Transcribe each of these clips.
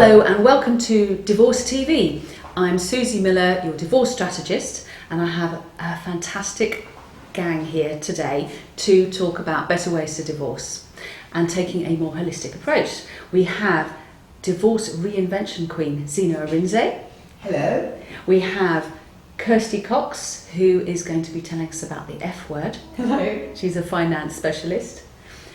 Hello and welcome to Divorce TV. I'm Suzy Miller, your divorce strategist, and I have a fantastic gang here today to talk about better ways to divorce and taking a more holistic approach. We have divorce reinvention queen Zina Arinze. Hello. We have Kirsty Cox, who is going to be telling us about the F word. Hello. She's a finance specialist.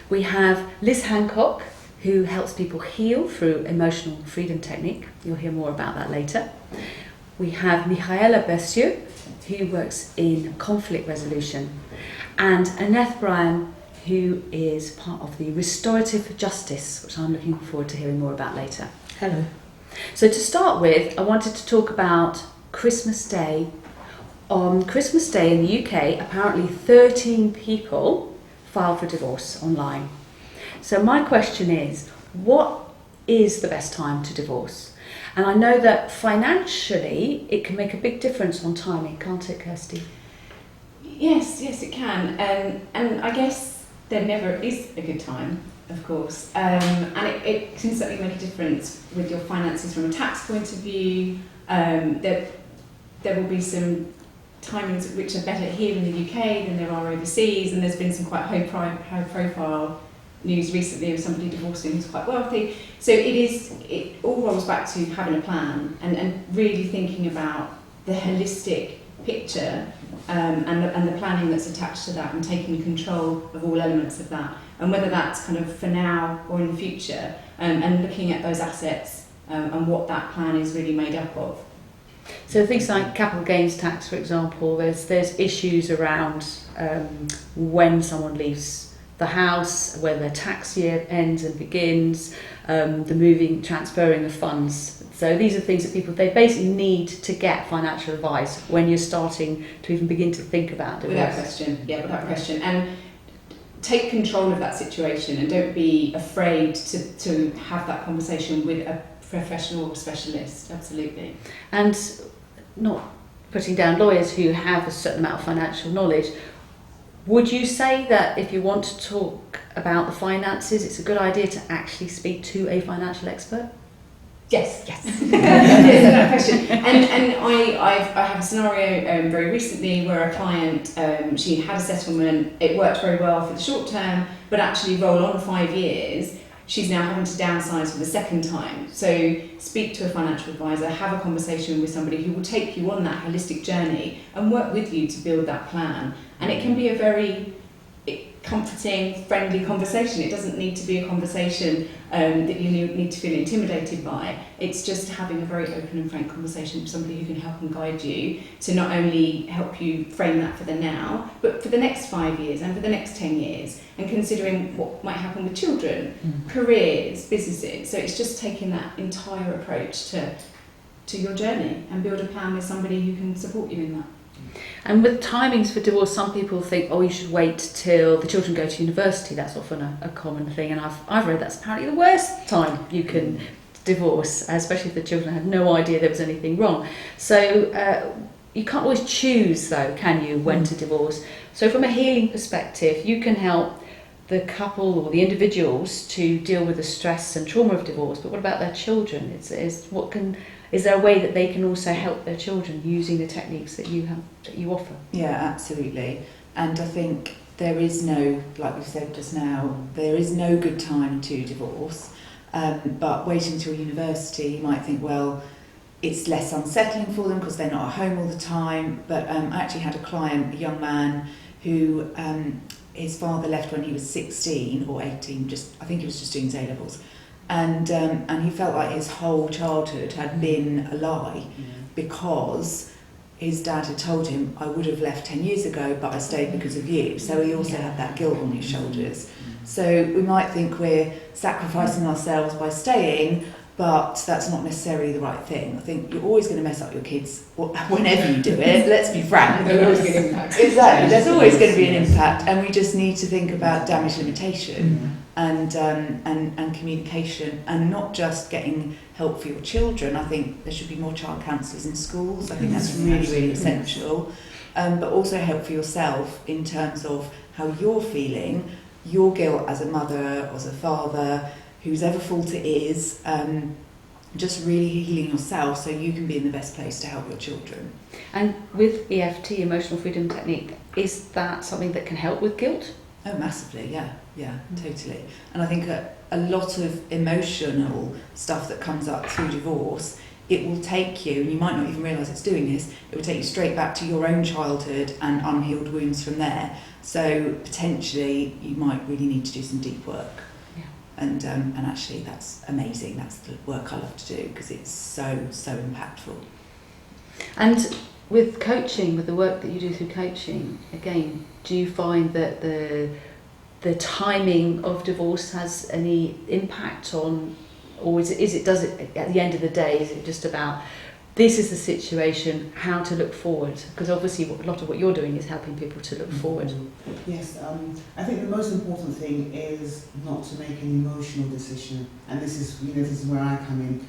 We have Liz Hancock, who helps people heal through emotional freedom technique. You'll hear more about that later. We have Mihaela Berciu, who works in conflict resolution, and Anneth, Bryan, who is part of the restorative justice, which I'm looking forward to hearing more about later. Hello. So to start with, I wanted to talk about Christmas Day. On Christmas Day in the UK, apparently 13 people filed for divorce online. So my question is, what is the best time to divorce? And I know that financially it can make a big difference on timing, can't it, Kirsty? Yes, it can. And I guess there never is a good time, of course. And it can certainly make a difference with your finances from a tax point of view. There will be some timings which are better here in the UK than there are overseas, and there's been some quite high profile news recently of somebody divorcing who's quite wealthy. So it all rolls back to having a plan and really thinking about the holistic picture and the planning that's attached to that, and taking control of all elements of that, and whether that's kind of for now or in the future, and looking at those assets and what that plan is really made up of. So things like capital gains tax, for example, there's issues around when someone leaves the house, where their tax year ends and begins, the transferring of funds. So these are things that they basically need to get financial advice when you're starting to even begin to think about divorce. Without question. And take control of that situation, and don't be afraid to have that conversation with a professional specialist. Absolutely. And not putting down lawyers who have a certain amount of financial knowledge. Would you say that if you want to talk about the finances, it's a good idea to actually speak to a financial expert? Yes. Yes, without question. And I have a scenario very recently where a client, she had a settlement, it worked very well for the short term, but actually roll on 5 years, she's now having to downsize for the second time. So speak to a financial advisor, have a conversation with somebody who will take you on that holistic journey and work with you to build that plan. And it can be a very comforting, friendly conversation. It doesn't need to be a conversation that you need to feel intimidated by. It's just having a very open and frank conversation with somebody who can help and guide you to not only help you frame that for the now, but for the next 5 years and for the next 10 years, and considering what might happen with children, careers, businesses. So it's just taking that entire approach to your journey and build a plan with somebody who can support you in that. And with timings for divorce, some people think, you should wait till the children go to university. That's often a common thing, and I've read that's apparently the worst time you can divorce, especially if the children have no idea there was anything wrong. So you can't always choose, though, can you, when to divorce? So from a healing perspective, you can help the couple or the individuals to deal with the stress and trauma of divorce, but what about their children? Is there a way that they can also help their children using the techniques that you offer? Yeah, absolutely. And I think there is no, like we said just now, there is no good time to divorce. But waiting until university, you might think, well, it's less unsettling for them because they're not at home all the time. But I actually had a client, a young man, who his father left when he was 16 or 18, I think he was just doing his A-levels. And he felt like his whole childhood had been a lie because his dad had told him, I would have left 10 years ago, but I stayed because of you. So he also had that guilt on his shoulders. So we might think we're sacrificing ourselves by staying, but that's not necessarily the right thing. I think you're always going to mess up your kids whenever you do it. Let's be frank. There's always going to be an impact. Exactly. There's always going to be an impact, and we just need to think about damage limitation. And communication, and not just getting help for your children. I think there should be more child counsellors in schools. I think that's really, really essential. But also help for yourself in terms of how you're feeling, your guilt as a mother or as a father, whose ever fault it is, just really healing yourself so you can be in the best place to help your children. And with EFT, Emotional Freedom Technique, is that something that can help with guilt? Oh, massively, yeah, totally. And I think a lot of emotional stuff that comes up through divorce, it will take you, and you might not even realise it's doing this, it will take you straight back to your own childhood and unhealed wounds from there. So potentially you might really need to do some deep work. Yeah. And actually that's amazing. That's the work I love to do because it's so impactful. And with coaching, with the work that you do through coaching, again, do you find that the timing of divorce has any impact on, or does it at the end of the day, is it just about this is the situation, how to look forward? Because obviously a lot of what you're doing is helping people to look forward. Yes, I think the most important thing is not to make an emotional decision, and this is where I come in.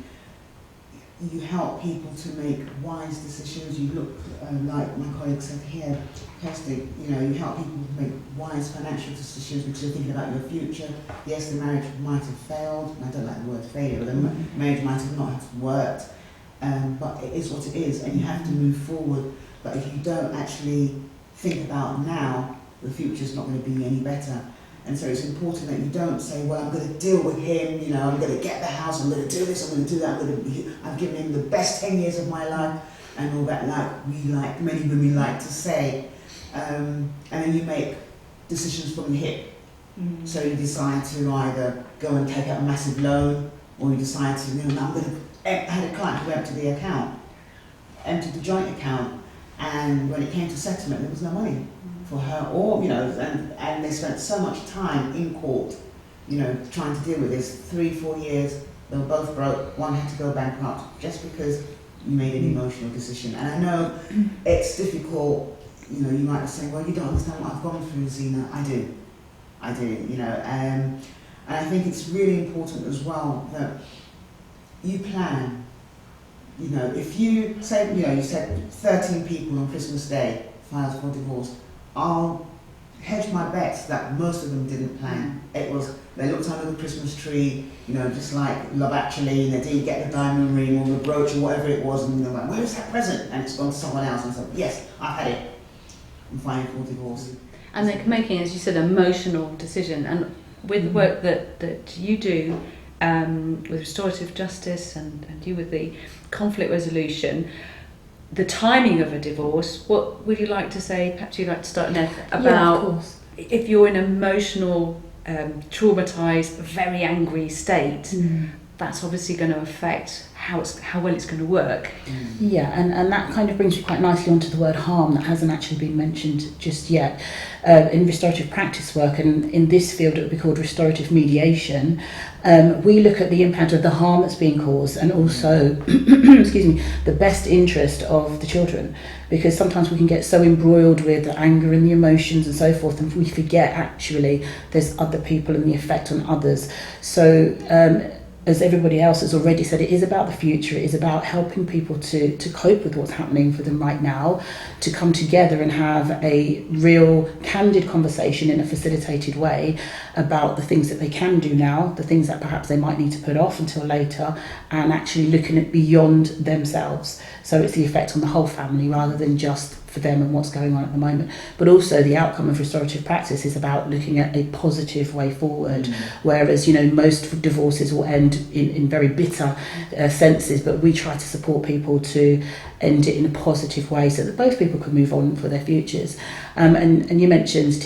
You help people to make wise decisions. You look, like my colleague said here, Kirsty, you help people to make wise financial decisions because you're thinking about your future. Yes, the marriage might have failed. I don't like the word failure, but the marriage might have not have worked. But it is what it is, and you have to move forward. But if you don't actually think about now, the future's not going to be any better. And so it's important that you don't say, well, I'm going to deal with him, I'm going to get the house, I'm going to do this, I'm going to do that, I've given him the best 10 years of my life, and all that, like many women like to say. And then you make decisions from the hip. So you decide to either go and take out a massive loan, or you decide to, I'm going to. I had a client who emptied the joint account, and when it came to settlement, there was no money for her, or and they spent so much time in court, trying to deal with this. 3-4 years, they were both broke. One had to go bankrupt just because you made an emotional decision. And I know it's difficult. You might be saying, well, you don't understand what I've gone through, Zina. I do. And I think it's really important as well that you plan. If you say, you said 13 people on Christmas Day filed for divorce, I'll hedge my bets that most of them didn't plan. It was, they looked under the Christmas tree, just like Love Actually, and they didn't get the diamond ring or the brooch or whatever it was, and they're like, where is that present? And it's gone to someone else, and so, yes, I've had it. I'm filing for divorce. And they're making, as you said, an emotional decision. And with the work that you do, with restorative justice and you with the conflict resolution, the timing of a divorce, what would you like to say, perhaps you'd like to start, Anneth, about if you're in an emotional, traumatised, very angry state, that's obviously going to affect how well it's going to work. Yeah, and that kind of brings me quite nicely onto the word harm that hasn't actually been mentioned just yet. In restorative practice work, and in this field it would be called restorative mediation, we look at the impact of the harm that's being caused and also the best interest of the children, because sometimes we can get so embroiled with the anger and the emotions and so forth, and we forget actually there's other people and the effect on others. So as everybody else has already said, it is about the future. It is about helping people to cope with what's happening for them right now, to come together and have a real candid conversation in a facilitated way about the things that they can do now, the things that perhaps they might need to put off until later, and actually looking at beyond themselves. So it's the effect on the whole family rather than just for them and what's going on at the moment. But also the outcome of restorative practice is about looking at a positive way forward, whereas most divorces will end in very bitter senses, but we try to support people to end it in a positive way so that both people can move on for their futures. And you mentioned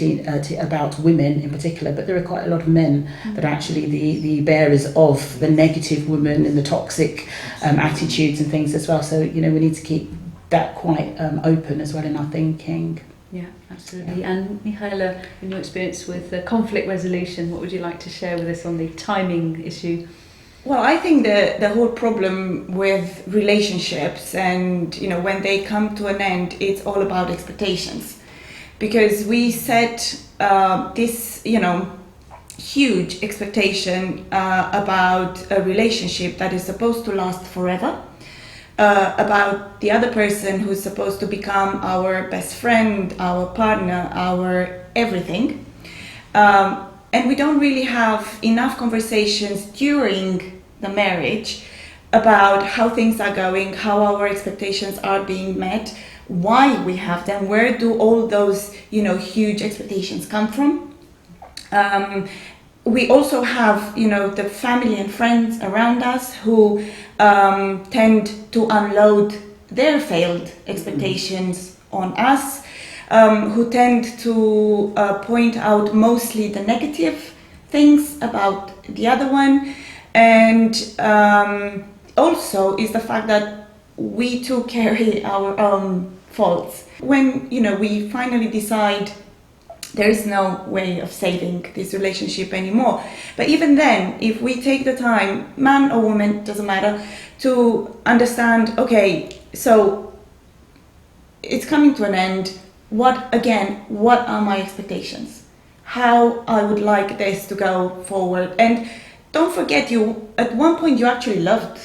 about women in particular, but there are quite a lot of men that are actually the bearers of the negative woman and the toxic attitudes and things as well. So we need to keep that quite open as well in our thinking. Yeah, absolutely. Yeah. And Mihaela, in your experience with conflict resolution, what would you like to share with us on the timing issue? Well, I think the whole problem with relationships and, when they come to an end, it's all about expectations. Because we set this, huge expectation about a relationship that is supposed to last forever. About the other person who's supposed to become our best friend, our partner, our everything. And we don't really have enough conversations during the marriage about how things are going, how our expectations are being met, why we have them, where do all those, huge expectations come from. We also have, the family and friends around us who tend to unload their failed expectations on us, who tend to point out mostly the negative things about the other one, and also is the fact that we too carry our own faults. When we finally decide there is no way of saving this relationship anymore, but even then, if we take the time, man or woman, doesn't matter, to understand, okay, so it's coming to an end. What are my expectations? How I would like this to go forward? And don't forget, at one point you actually loved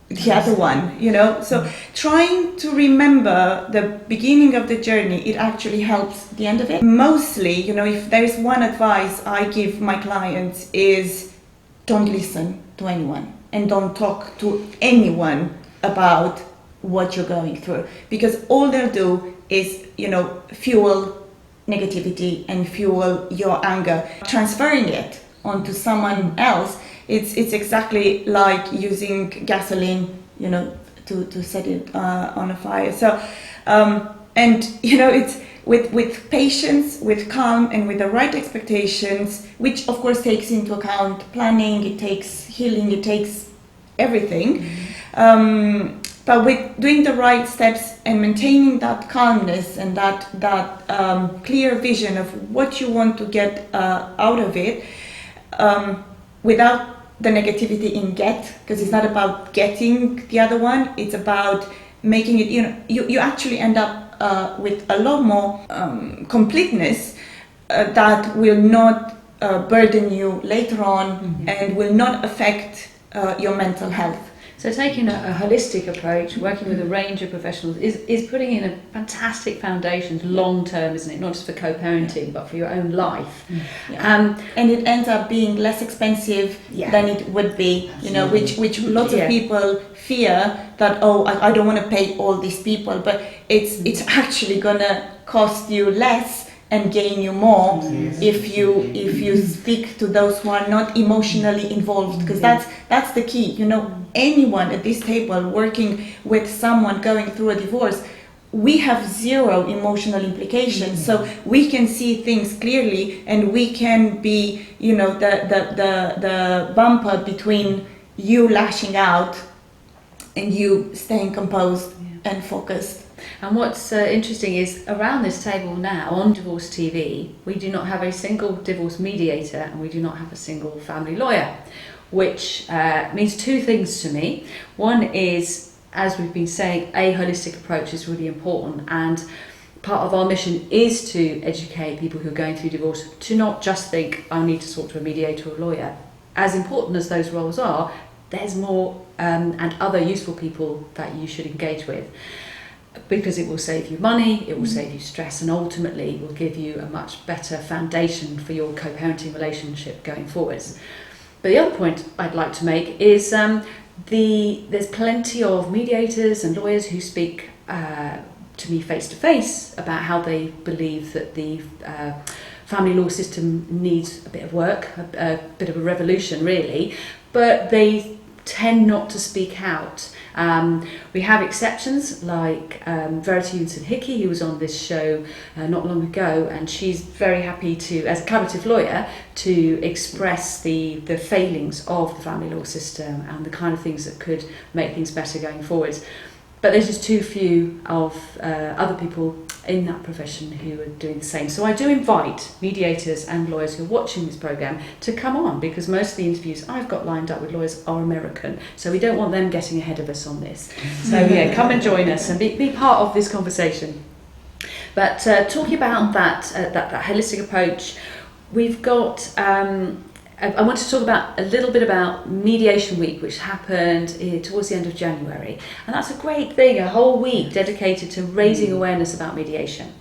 the other one, so trying to remember the beginning of the journey, it actually helps the end of it. Mostly, if there is one advice I give my clients is don't listen to anyone and don't talk to anyone about what you're going through, because all they'll do is, fuel negativity and fuel your anger. Transferring it onto someone else, it's exactly like using gasoline, to set it on a fire. So, it's with patience, with calm, and with the right expectations, which of course takes into account planning, it takes healing, it takes everything. But with doing the right steps and maintaining that calmness and that clear vision of what you want to get out of it, without the negativity in get, because it's not about getting the other one, it's about making it, you actually end up with a lot more completeness that will not burden you later on and will not affect your mental health. So taking a holistic approach, working with a range of professionals, is putting in a fantastic foundation long term, isn't it? Not just for co-parenting, but for your own life. Yeah. And it ends up being less expensive than it would be, which lots of people fear that, I don't want to pay all these people, but it's actually gonna cost you less and gain you more if you speak to those who are not emotionally involved, because that's the key. Anyone at this table working with someone going through a divorce, we have zero emotional implications, so we can see things clearly, and we can be, the bumper between you lashing out and you staying composed and focused. And what's interesting is around this table now on Divorce TV, we do not have a single divorce mediator and we do not have a single family lawyer, which means two things to me. One is, as we've been saying, a holistic approach is really important, and part of our mission is to educate people who are going through divorce to not just think, I need to talk to a mediator or a lawyer. As important as those roles are, there's more and other useful people that you should engage with, because it will save you money, it will save you stress, and ultimately will give you a much better foundation for your co-parenting relationship going forwards. But the other point I'd like to make is there's plenty of mediators and lawyers who speak to me face to face about how they believe that the family law system needs a bit of work, a bit of a revolution really, but they tend not to speak out. We have exceptions like Berciu and Hickey, who was on this show not long ago, and she's very happy to, as a collaborative lawyer, to express the failings of the family law system and the kind of things that could make things better going forwards. But there's just too few of other people in that profession who are doing the same. So I do invite mediators and lawyers who are watching this programme to come on, because most of the interviews I've got lined up with lawyers are American, so we don't want them getting ahead of us on this. So come and join us and be part of this conversation. But talking about that holistic approach, we've got I want to talk about a little bit about Mediation Week, which happened towards the end of January. And that's a great thing, a whole week dedicated to raising awareness about mediation.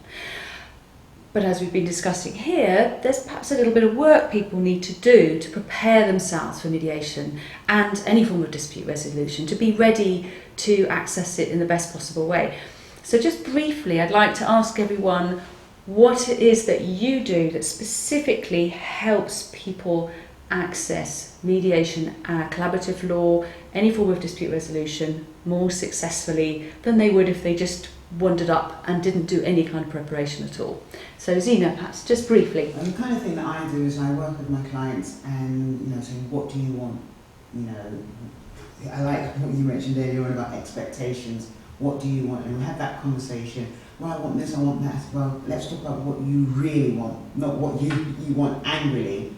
But as we've been discussing here, there's perhaps a little bit of work people need to do to prepare themselves for mediation and any form of dispute resolution, to be ready to access it in the best possible way. So just briefly, I'd like to ask everyone what it is that you do that specifically helps people access mediation, collaborative law, any form of dispute resolution more successfully than they would if they just wandered up and didn't do any kind of preparation at all. So Zina, perhaps just briefly. And the kind of thing that I do is I work with my clients and, saying, what do you want? I like what you mentioned earlier on about expectations. What do you want? And we have that conversation. Well, I want this, I want that. Well, let's talk about what you really want, not what you want angrily.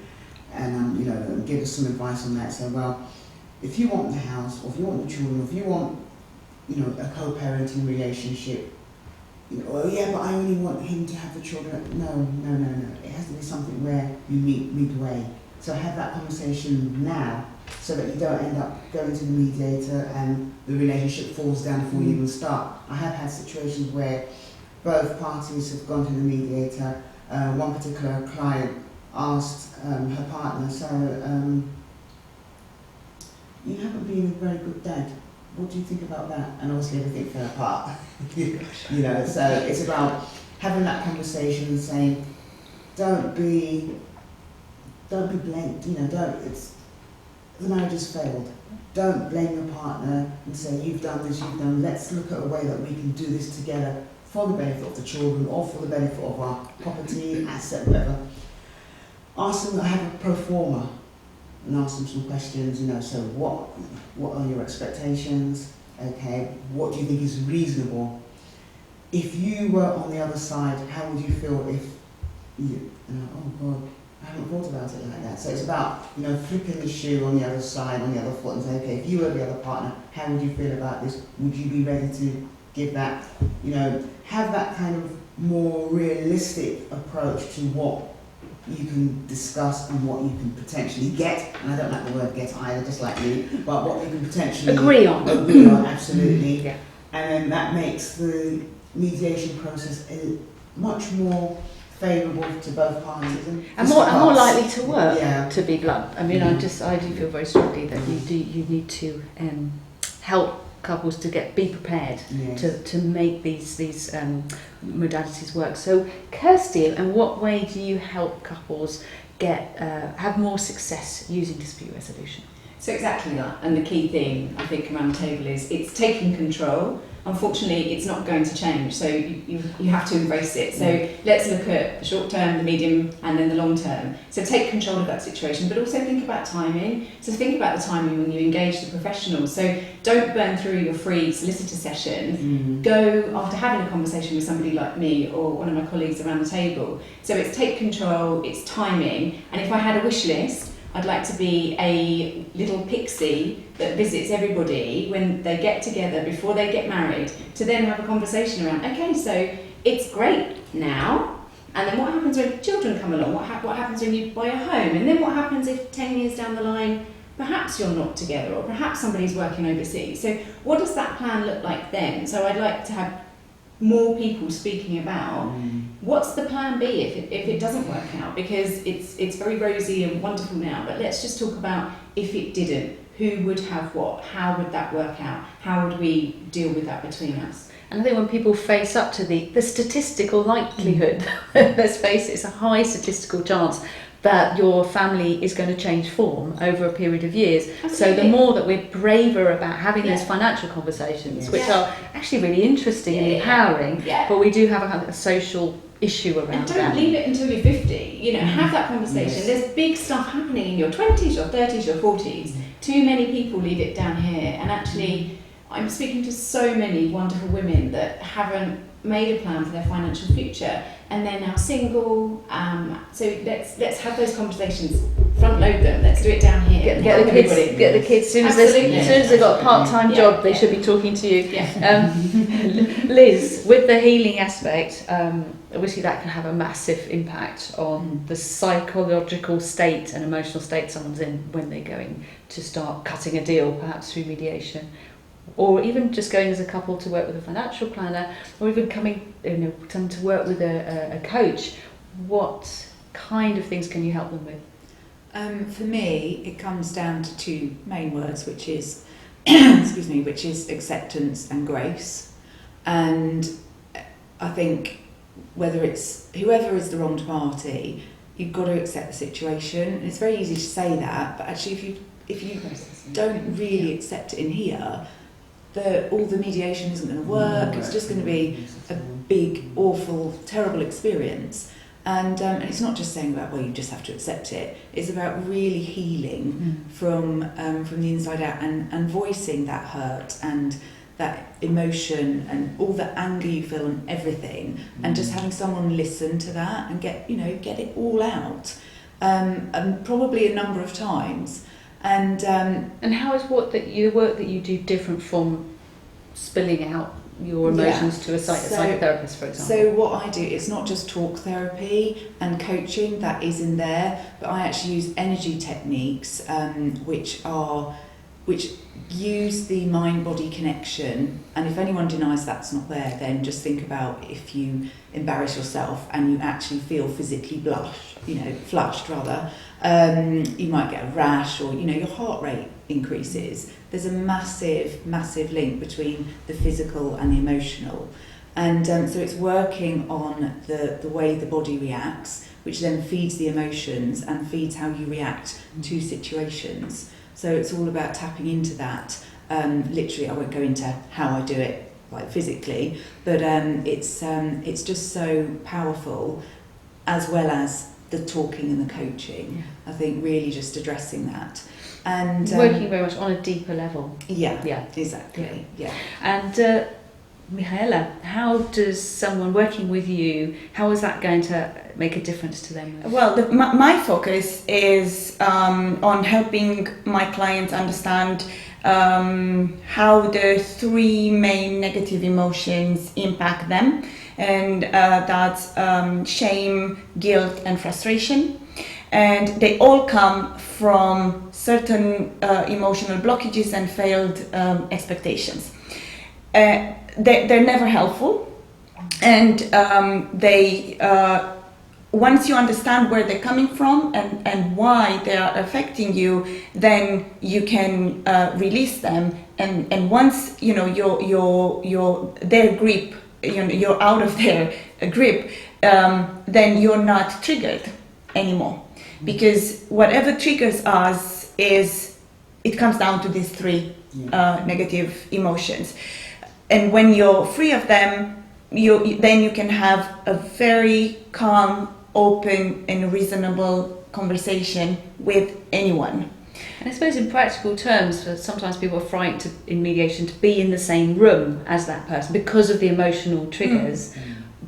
And, give us some advice on that. So, well, if you want the house, or if you want the children, or if you want, a co-parenting relationship, oh yeah, but I only want him to have the children. No. It has to be something where you meet midway. So have that conversation now, so that you don't end up going to the mediator and the relationship falls down before you even start. I have had situations where both parties have gone to the mediator. One particular client asked her partner, so you haven't been a very good dad. What do you think about that? And obviously everything fell apart. So it's about having that conversation and saying, don't be blamed. The marriage has failed. Don't blame your partner and say, you've done this, you've done. Let's look at a way that we can do this together for the benefit of the children or for the benefit of our property, asset, whatever. Ask them to have a pro forma and ask them some questions, so what are your expectations? Okay, what do you think is reasonable? If you were on the other side, how would you feel if oh God, I haven't thought about it like that. So it's about, flipping the shoe on the other side, on the other foot and say, okay, if you were the other partner, how would you feel about this? Would you be ready to give that, have that kind of more realistic approach to what you can discuss and what you can potentially get, and I don't like the word get either, just like you, but what you can potentially agree on, absolutely. Yeah. And then that makes the mediation process much more favourable to both parties and more likely to work. Yeah. To be blunt, I mean, I do feel very strongly that you need to help couples to be prepared. Yes. to make these modalities work. So Kirsty, in what way do you help couples have more success using dispute resolution? So exactly that, and the key thing I think around the table is it's taking control. Unfortunately, it's not going to change, so you have to embrace it. So let's look at the short term, the medium, and then the long term. So take control of that situation, but also think about timing. So think about the timing when you engage the professionals. So don't burn through your free solicitor session. Go after having a conversation with somebody like me or one of my colleagues around the table. So it's take control, it's timing, and if I had a wish list, I'd like to be a little pixie that visits everybody when they get together before they get married, to then have a conversation around, okay, so it's great now, and then what happens when children come along? What happens when you buy a home? And then what happens if 10 years down the line, perhaps you're not together, or perhaps somebody's working overseas? So what does that plan look like then? So I'd like to have more people speaking about what's the plan B if it doesn't work out, because it's very rosy and wonderful now, but let's just talk about if it didn't, who would have what, how would that work out, how would we deal with that between us? And I think when people face up to the statistical likelihood, let's face it, it's a high statistical chance that your family is going to change form over a period of years. Absolutely. So the more that we're braver about having those financial conversations, which are actually really interesting and empowering, but we do have a kind of a social issue around that. And don't leave it until you're 50. Have that conversation. Yes. There's big stuff happening in your 20s, your 30s, your 40s. Too many people leave it down here. And actually, I'm speaking to so many wonderful women that haven't made a plan for their financial future, and they're now single. So let's have those conversations. Front load them. Let's do it down here. Get the kids. As soon as they've got a part-time job, they should be talking to you. Yeah. Liz, with the healing aspect, obviously that can have a massive impact on the psychological state and emotional state someone's in when they're going to start cutting a deal, perhaps through mediation. or even just going as a couple to work with a financial planner, or even coming to work with a coach, what kind of things can you help them with? For me, it comes down to two main words, which is which is acceptance and grace. And I think whether it's whoever is the wronged party, you've got to accept the situation. And it's very easy to say that, but actually if you don't really accept it in here, all the mediation isn't going to work. It's just going to be a big, awful, terrible experience. And it's not just saying about, well, you just have to accept it. It's about really healing from the inside out and voicing that hurt and that emotion and all the anger you feel and everything, and just having someone listen to that and get it all out, and probably a number of times. And how is the work that you do different from spilling out your emotions to a psychotherapist, for example? So what I do, it's not just talk therapy and coaching, that is in there, but I actually use energy techniques, which use the mind-body connection. And if anyone denies that's not there, then just think about if you embarrass yourself and you actually feel physically flushed rather, you might get a rash, or your heart rate increases. There's a massive link between the physical and the emotional, and so it's working on the way the body reacts, which then feeds the emotions and feeds how you react to situations. So it's all about tapping into that. Literally, I won't go into how I do it like physically, but it's just so powerful, as well as the talking and the coaching. I think really just addressing that. And working very much on a deeper level. Yeah, exactly. Yeah. And Mihaela, how does someone working with you, how is that going to make a difference to them? Well, my focus is on helping my clients understand how the three main negative emotions impact them, and that's shame, guilt, and frustration. And they all come from certain emotional blockages and failed expectations. They're never helpful, and they once you understand where they're coming from and why they are affecting you, then you can release them. And once your their grip, you're out of their grip, then you're not triggered anymore. Because whatever triggers us it comes down to these three negative emotions. And when you're free of them, then you can have a very calm, open and reasonable conversation with anyone. And I suppose in practical terms, sometimes people are frightened in mediation to be in the same room as that person because of the emotional triggers.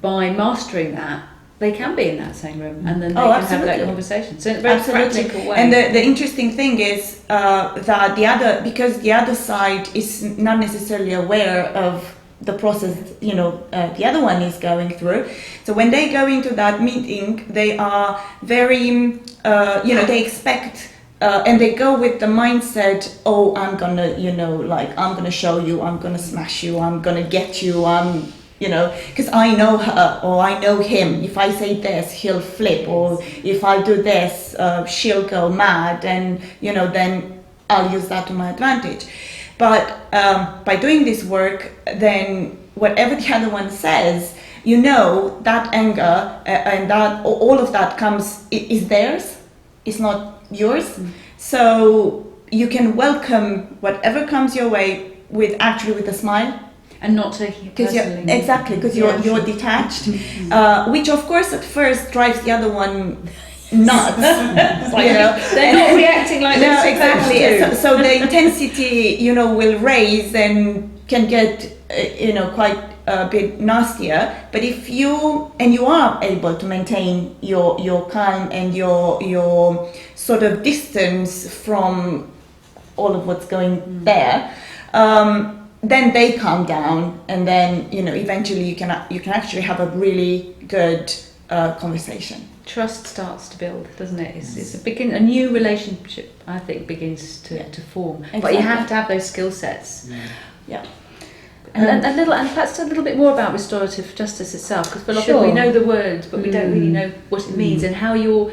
By mastering that, they can be in that same room, and then they can have that conversation. So in a very practical way. And the interesting thing is that the other side is not necessarily aware of the process the other one is going through. So when they go into that meeting, they are very they expect and they go with the mindset, oh, I'm gonna show you, I'm gonna smash you, I'm gonna get you, because I know her or I know him. If I say this, he'll flip, or if I do this, she'll go mad, and then I'll use that to my advantage. But by doing this work, then whatever the other one says, that anger and that all of that is theirs, it's not yours. So you can welcome whatever comes your way with a smile. And not taking it personally. Exactly, because you're detached, which of course at first drives the other one nuts. They're not reacting like this. No, exactly. So the intensity, will raise and can get, quite a bit nastier. But if you are able to maintain your calm and your sort of distance from all of what's going there, then they calm down, and then eventually you can actually have a really good conversation. Trust starts to build, doesn't it? It's a new relationship, I think, begins to form. Exactly. But you have to have those skill sets. And perhaps a little bit more about restorative justice itself, because for a lot of Sure. people we know the words, but we don't really know what it means, and how you're,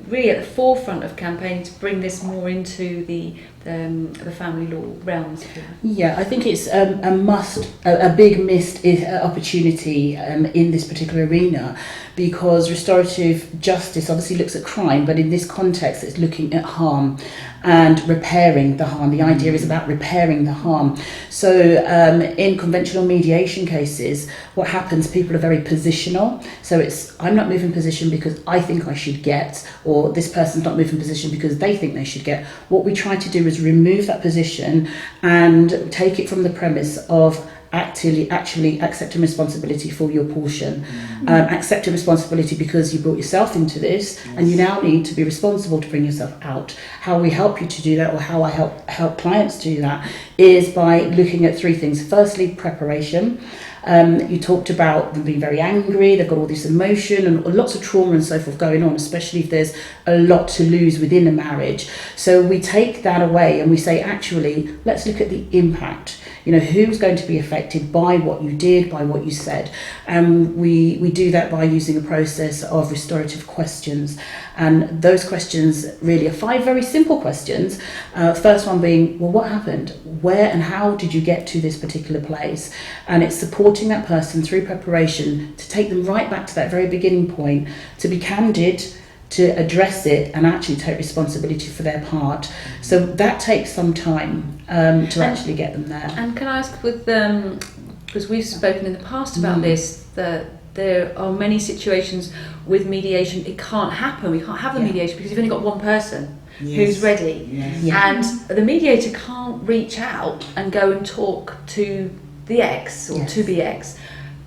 really at the forefront of campaigning to bring this more into the family law realms. Yeah, I think it's a big missed opportunity in this particular arena, because restorative justice obviously looks at crime, but in this context it's looking at harm and repairing the harm. The idea is about repairing the harm. So in conventional mediation cases, what happens, people are very positional. So it's, I'm not moving position because I think I should get, or this person's not moving position because they think they should get. What we try to do is remove that position and take it from the premise of actually accepting responsibility for your portion, accepting responsibility because you brought yourself into this, and you now need to be responsible to bring yourself out. How we help you to do that, or how I help clients do that, is by looking at three things. Firstly, preparation. You talked about them being very angry, they've got all this emotion and lots of trauma and so forth going on, especially if there's a lot to lose within a marriage. So we take that away and we say, actually, let's look at the impact. Who's going to be affected by what you did, by what you said. And we do that by using a process of restorative questions. And those questions really are 5 very simple questions. First one being, well, what happened? Where and how did you get to this particular place? And it's supporting that person through preparation to take them right back to that very beginning point, to be candid, to address it and actually take responsibility for their part. So that takes some time to actually get them there. And can I ask, with because we've spoken in the past about this, that there are many situations with mediation it can't happen. We can't have the mediation because you've only got one person who's ready, and the mediator can't reach out and go and talk to the ex or to be ex,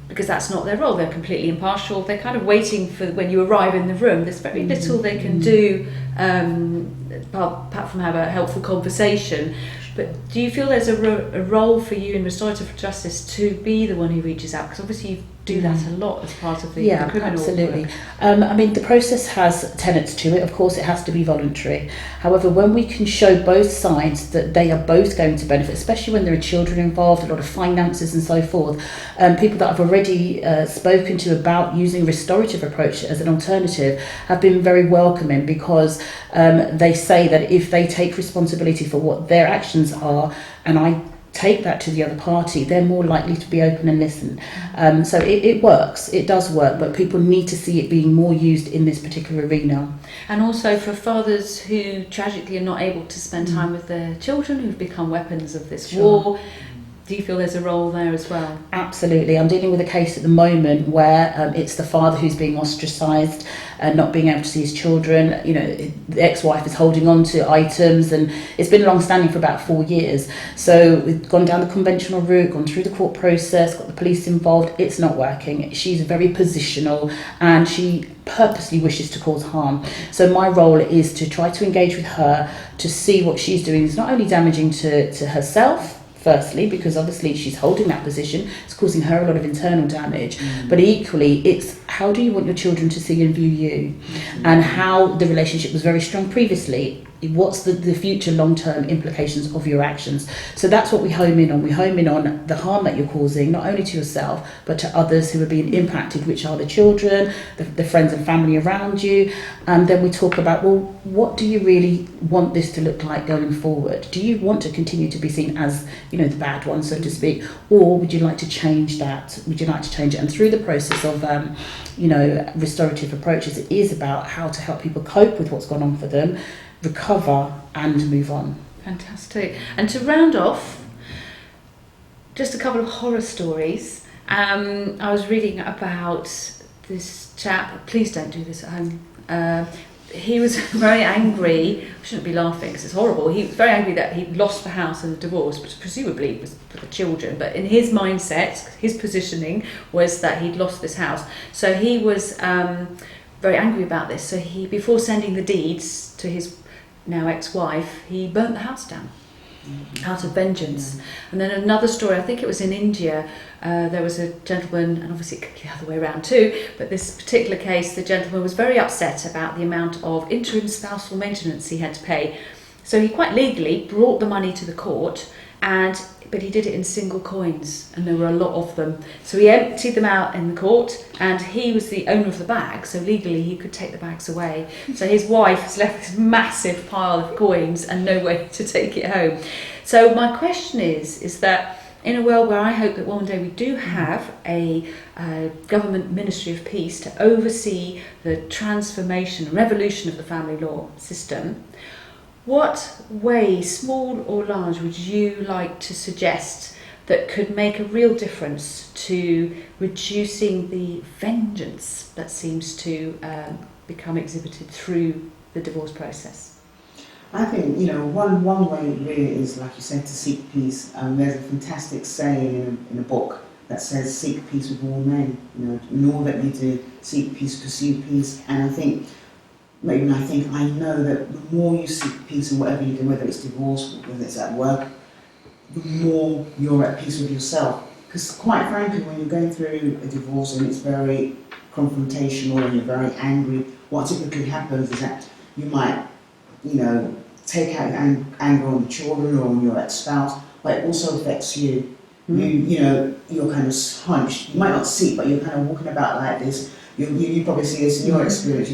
because that's not their role. They're completely impartial. They're kind of waiting for when you arrive in the room. There's very little they can do apart from have a helpful conversation. But do you feel there's a role for you in restorative justice to be the one who reaches out? Because obviously you do that a lot as part of the criminal absolutely. work. The process has tenets to it. Of course, it has to be voluntary. However, when we can show both sides that they are both going to benefit, especially when there are children involved, a lot of finances and so forth, people that I've already spoken to about using restorative approach as an alternative have been very welcoming, because they say that if they take responsibility for what their actions are, and I take that to the other party, they're more likely to be open and listen. So it works, it does work, but people need to see it being more used in this particular arena. And also for fathers who tragically are not able to spend time with their children, who've become weapons of this war, do you feel there's a role there as well? Absolutely. I'm dealing with a case at the moment where it's the father who's being ostracised and not being able to see his children. The ex-wife is holding on to items, and it's been long-standing for about 4 years. So we've gone down the conventional route, gone through the court process, got the police involved. It's not working. She's very positional and she purposely wishes to cause harm. So my role is to try to engage with her to see what she's doing is not only damaging to herself, firstly, because obviously she's holding that position, it's causing her a lot of internal damage, but equally it's how do you want your children to see and view you, and how the relationship was very strong previously. What's the future long-term implications of your actions? So that's what we home in on. We home in on the harm that you're causing, not only to yourself, but to others who are being impacted, which are the children, the friends and family around you. And then we talk about, well, what do you really want this to look like going forward? Do you want to continue to be seen as, the bad one, so to speak? Or would you like to change that? Would you like to change it? And through the process of, restorative approaches, it is about how to help people cope with what's gone on for them, recover and move on. Fantastic. And to round off, just a couple of horror stories. I was reading about this chap. Please don't do this at home. He was very angry. I shouldn't be laughing because it's horrible. He was very angry that he'd lost the house in the divorce, but presumably it was for the children. But in his mindset, his positioning was that he'd lost this house. So he was very angry about this. So he, before sending the deeds to his now ex-wife, he burnt the house down out of vengeance. And then another story, I think it was in India, there was a gentleman, and obviously it could be the other way around too, but this particular case, the gentleman was very upset about the amount of interim spousal maintenance he had to pay. So he quite legally brought the money to the court, and but he did it in single coins, and there were a lot of them. So he emptied them out in the court, and he was the owner of the bag, so legally he could take the bags away. So his wife has left this massive pile of coins and no way to take it home. So my question is that in a world where I hope that one day we do have a government ministry of peace to oversee the transformation, revolution of the family law system, what way, small or large, would you like to suggest that could make a real difference to reducing the vengeance that seems to become exhibited through the divorce process? I think, one way really is, like you said, to seek peace. There's a fantastic saying in a book that says, seek peace with all men. In all that you do, seek peace, pursue peace. And I know that the more you seek peace in whatever you do, whether it's divorce, whether it's at work, the more you're at peace with yourself. Because quite frankly, when you're going through a divorce and it's very confrontational and you're very angry, what typically happens is that you might, take out anger on the children or on your ex-spouse, but it also affects you. You're kind of hunched. You might not see it, but you're kind of walking about like this. You probably see this in your experience.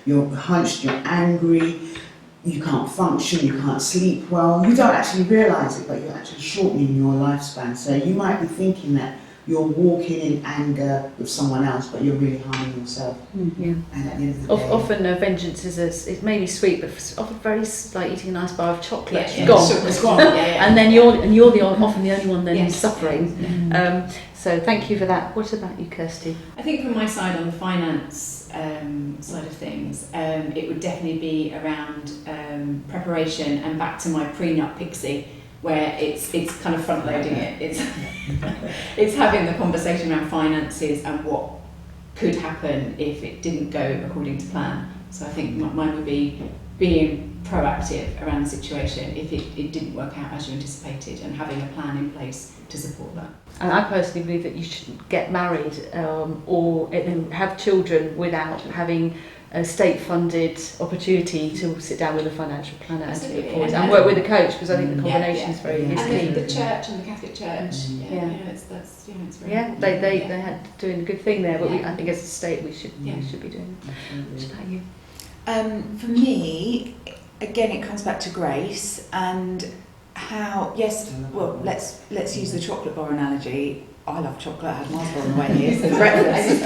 You're hunched, you're angry, you can't function, you can't sleep well. You don't actually realise it, but you're actually shortening your lifespan. So you might be thinking that you're walking in anger with someone else, but you're really harming yourself. Yeah. And at the end of the day, Often vengeance is it may be sweet, but often very like eating a nice bar of chocolate. Yeah, It's gone. sure. it's gone. And then you're often the only one then Yes. suffering. So thank you for that. What about you, Kirsty? I think from my side, on the finance side of things, it would definitely be around preparation, and back to my prenup pixie, where it's kind of front loading it. It's having the conversation around finances and what could happen if it didn't go according to plan. So I think mine would be being proactive around the situation if it didn't work out as you anticipated, and having a plan in place to support that. And I personally believe that you shouldn't get married or have children without having a state-funded opportunity to sit down with a financial planner and to look forward and work with a coach, because I think the combination is very And key. the church and the Catholic Church, it's very They had doing a good thing there, but I think as a state we should be doing. What about you? For me, again, it comes back to grace and how. Let's use the chocolate bar analogy. I love chocolate. I had Mars bar on the way here for breakfast.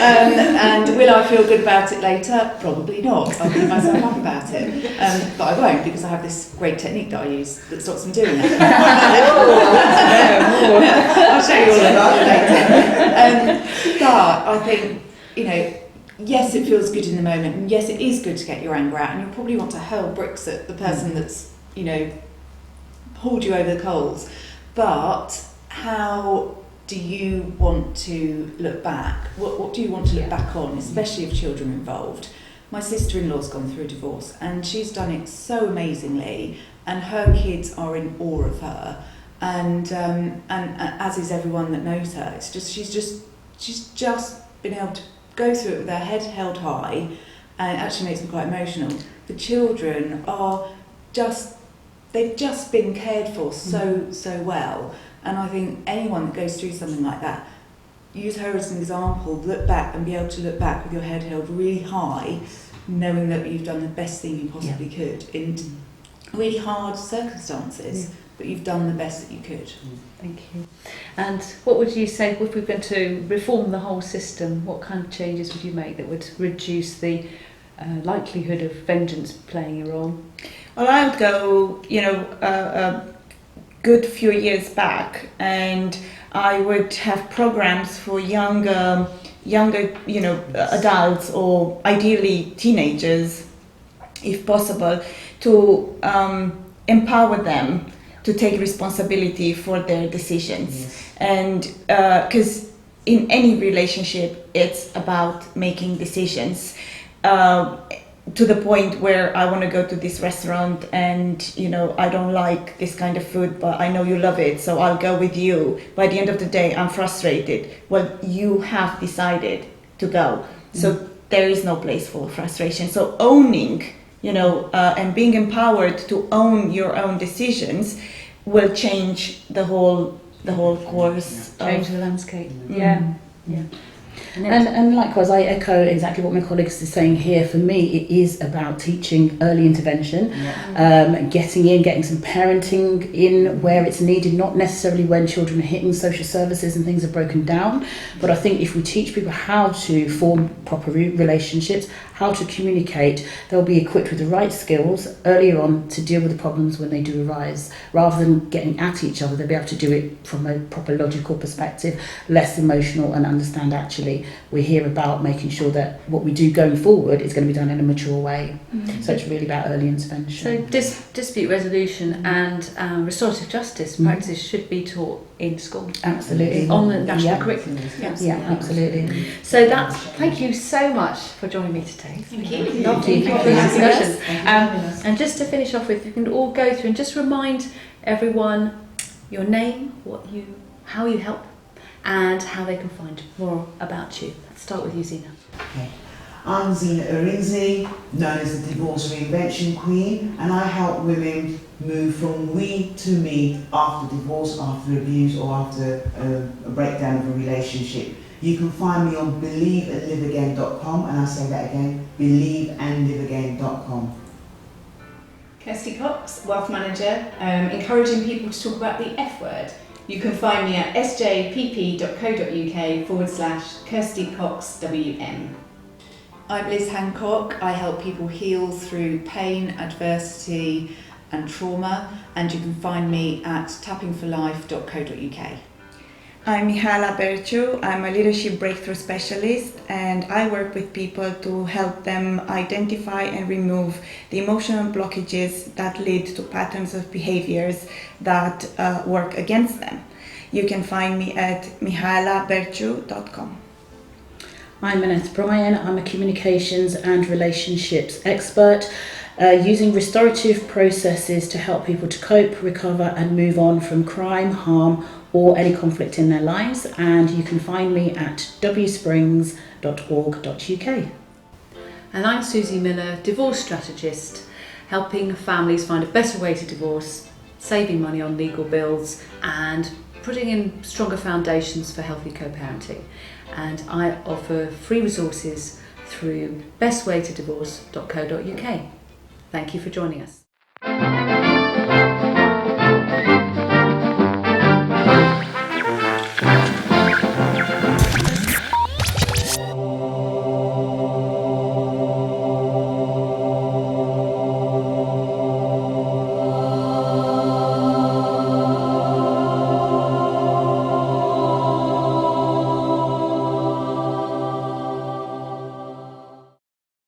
And will I feel good about it later? Probably not. I'll beat myself up about it. But I won't, because I have this great technique that I use that stops me doing that. I'll show you all about it later. But I think, yes, it feels good in the moment, and yes, it is good to get your anger out, and you'll probably want to hurl bricks at the person that's, pulled you over the coals. But how do you want to look back? What do you want to look back on, especially if children are involved? My sister-in-law's gone through a divorce, and she's done it so amazingly, and her kids are in awe of her, and as is everyone that knows her. It's just she's just been able to go through it with her head held high, and it actually makes me quite emotional. The children are they've just been cared for so well. And I think anyone that goes through something like that, use her as an example, look back and be able to look back with your head held really high, knowing that you've done the best thing you possibly could in really hard circumstances, but you've done the best that you could. Thank you. And what would you say, if we were going to reform the whole system, what kind of changes would you make that would reduce the likelihood of vengeance playing a role? Well, I would go, good few years back, and I would have programs for younger adults, or ideally teenagers, if possible, to empower them to take responsibility for their decisions. And because in any relationship, it's about making decisions. To the point where I want to go to this restaurant and, I don't like this kind of food, but I know you love it, so I'll go with you. By the end of the day, I'm frustrated. Well, you have decided to go. So there is no place for frustration. So owning, and being empowered to own your own decisions will change the whole course Change of the landscape. Mm. Yeah. Yeah. And likewise, I echo exactly what my colleagues are saying here. For me, it is about teaching early intervention, getting in, getting some parenting in where it's needed, not necessarily when children are hitting social services and things are broken down. But I think if we teach people how to form proper relationships, how to communicate, they'll be equipped with the right skills earlier on to deal with the problems when they do arise. Rather than getting at each other, they'll be able to do it from a proper logical perspective, less emotional, and understand actually we're here about making sure that what we do going forward is going to be done in a mature way. So it's really about early intervention. So dispute resolution and restorative justice practice should be taught in school. Absolutely. On the national Yeah. curriculum. Yeah, absolutely. So thank you so much for joining me today. Thank you. Lovely, Thank lovely you. discussion. Having us. And just to finish off with, you can all go through and just remind everyone your name, how you help, and how they can find more about you. Let's start with you, Zina. Okay. I'm Zina Arinze, known as the Divorce Reinvention Queen, and I help women move from we to me after divorce, after abuse, or after a breakdown of a relationship. You can find me on believeandliveagain.com, and I'll say that again, believeandliveagain.com. Kirsty Cox, Wealth Manager, encouraging people to talk about the F word. You can find me at sjpp.co.uk/Kirsty Cox WM. I'm Liz Hancock. I help people heal through pain, adversity and trauma, and you can find me at tappingforlife.co.uk. I'm Mihaela Berciu. I'm a leadership breakthrough specialist, and I work with people to help them identify and remove the emotional blockages that lead to patterns of behaviors that work against them. You can find me at mihaelaberciu.com. I'm Anneth Bryan. I'm a communications and relationships expert, using restorative processes to help people to cope, recover and move on from crime, harm or any conflict in their lives. And you can find me at wsprings.org.uk. And I'm Suzy Miller, divorce strategist, helping families find a better way to divorce, saving money on legal bills and putting in stronger foundations for healthy co-parenting. And I offer free resources through bestwaytodivorce.co.uk. Thank you for joining us.